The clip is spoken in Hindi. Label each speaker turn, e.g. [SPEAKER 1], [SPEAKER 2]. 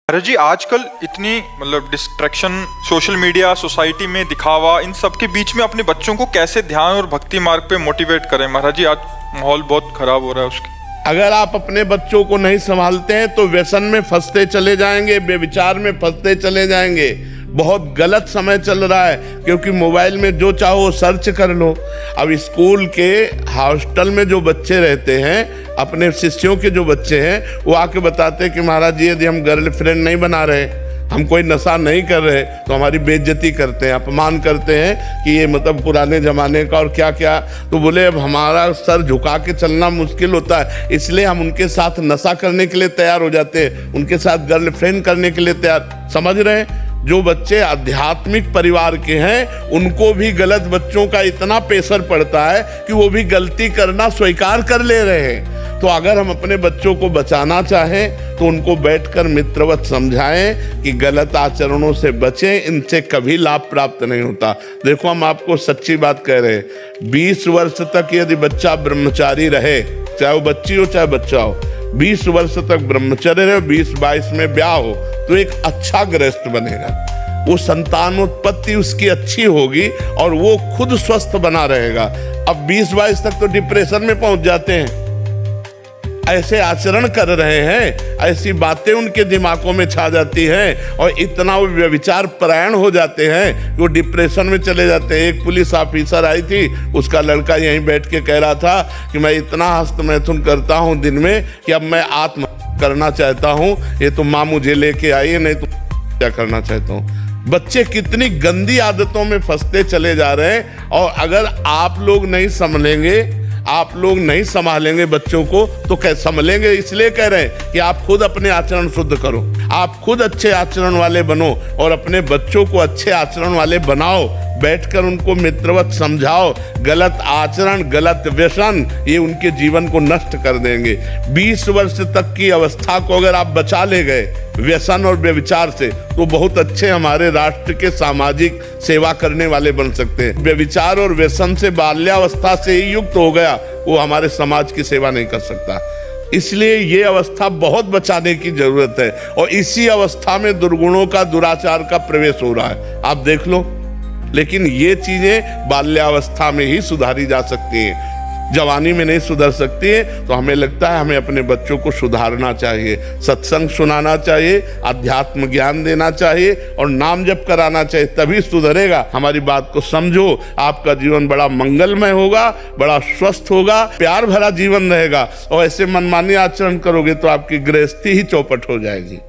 [SPEAKER 1] अरे जी, आजकल इतनी डिस्ट्रैक्शन, सोशल मीडिया, सोसाइटी में दिखावा, इन सब के बीच में अपने बच्चों को कैसे ध्यान और भक्ति मार्ग पे मोटिवेट करें? महाराज जी, आज माहौल बहुत खराब हो रहा है उसकी।
[SPEAKER 2] अगर आप अपने बच्चों को नहीं संभालते हैं तो व्यसन में फंसते चले जाएंगे, बेविचार में फंसते चले जाएंगे। बहुत गलत समय चल रहा है, क्योंकि मोबाइल में जो चाहो सर्च कर लो। अब स्कूल के हॉस्टल में जो बच्चे रहते हैं, अपने शिष्यों के जो बच्चे हैं, वो आके बताते हैं कि महाराज जी, यदि हम गर्लफ्रेंड नहीं बना रहे, हम कोई नशा नहीं कर रहे, तो हमारी बेइज्जती करते हैं, अपमान करते हैं कि ये पुराने ज़माने का और क्या क्या। तो बोले अब हमारा सर झुका के चलना मुश्किल होता है, इसलिए हम उनके साथ नशा करने के लिए तैयार हो जाते हैं, उनके साथ गर्लफ्रेंड करने के लिए तैयार। समझ रहे हैं? जो बच्चे आध्यात्मिक परिवार के हैं, उनको भी गलत बच्चों का इतना प्रेशर पड़ता है कि वो भी गलती करना स्वीकार कर ले रहे हैं। तो अगर हम अपने बच्चों को बचाना चाहें तो उनको बैठकर मित्रवत समझाएं कि गलत आचरणों से बचें, इनसे कभी लाभ प्राप्त नहीं होता। देखो, हम आपको सच्ची बात कह रहे हैं, 20 वर्ष तक यदि बच्चा ब्रह्मचारी रहे, चाहे वो बच्ची हो चाहे बच्चा हो, 20 वर्ष तक ब्रह्मचर्य रहे, 20-22 में ब्याह हो, तो एक अच्छा गृहस्थ बनेगा। वो संतानोत्पत्ति उसकी अच्छी होगी और वो खुद स्वस्थ बना रहेगा। अब 20-22 तक तो डिप्रेशन में पहुंच जाते हैं, ऐसे आचरण कर रहे हैं, ऐसी बातें उनके दिमागों में छा जाती हैं और इतना वो व्यभिचार परायण हो जाते हैं कि वो डिप्रेशन में चले जाते हैं। एक पुलिस ऑफिसर आई थी, उसका लड़का यहीं बैठ के कह रहा था कि मैं इतना हस्तमैथुन करता हूं दिन में कि अब मैं आत्महत्या करना चाहता हूं, ये तो माँ मुझे लेके आई है, नहीं तो क्या करना चाहता हूं। बच्चे कितनी गंदी आदतों में फंसते चले जा रहे हैं, और अगर आप लोग नहीं संभलेंगे, आप लोग नहीं संभालेंगे बच्चों को, तो कैसे संभलेंगे? इसलिए कह रहे हैं कि आप खुद अपने आचरण शुद्ध करो, आप खुद अच्छे आचरण वाले बनो और अपने बच्चों को अच्छे आचरण वाले बनाओ। बैठकर उनको मित्रवत समझाओ। गलत आचरण, गलत व्यसन, ये उनके जीवन को नष्ट कर देंगे। 20 वर्ष तक की अवस्था को अगर आप बचा ले गए व्यसन और व्यभिचार से, तो बहुत अच्छे हमारे राष्ट्र के सामाजिक सेवा करने वाले बन सकते हैं। व्यभिचार और व्यसन से बाल्यावस्था से ही युक्त हो गया, वो हमारे समाज की सेवा नहीं कर सकता। इसलिए ये अवस्था बहुत बचाने की जरूरत है, और इसी अवस्था में दुर्गुणों का, दुराचार का प्रवेश हो रहा है। आप देख लो। लेकिन ये चीजें बाल्यावस्था में ही सुधारी जा सकती हैं, जवानी में नहीं सुधर सकती है। तो हमें लगता है हमें अपने बच्चों को सुधारना चाहिए, सत्संग सुनाना चाहिए, अध्यात्म ज्ञान देना चाहिए और नाम जप कराना चाहिए, तभी सुधरेगा। हमारी बात को समझो, आपका जीवन बड़ा मंगलमय होगा, बड़ा स्वस्थ होगा, प्यार भरा जीवन रहेगा। और ऐसे मनमानी आचरण करोगे तो आपकी गृहस्थी ही चौपट हो जाएगी।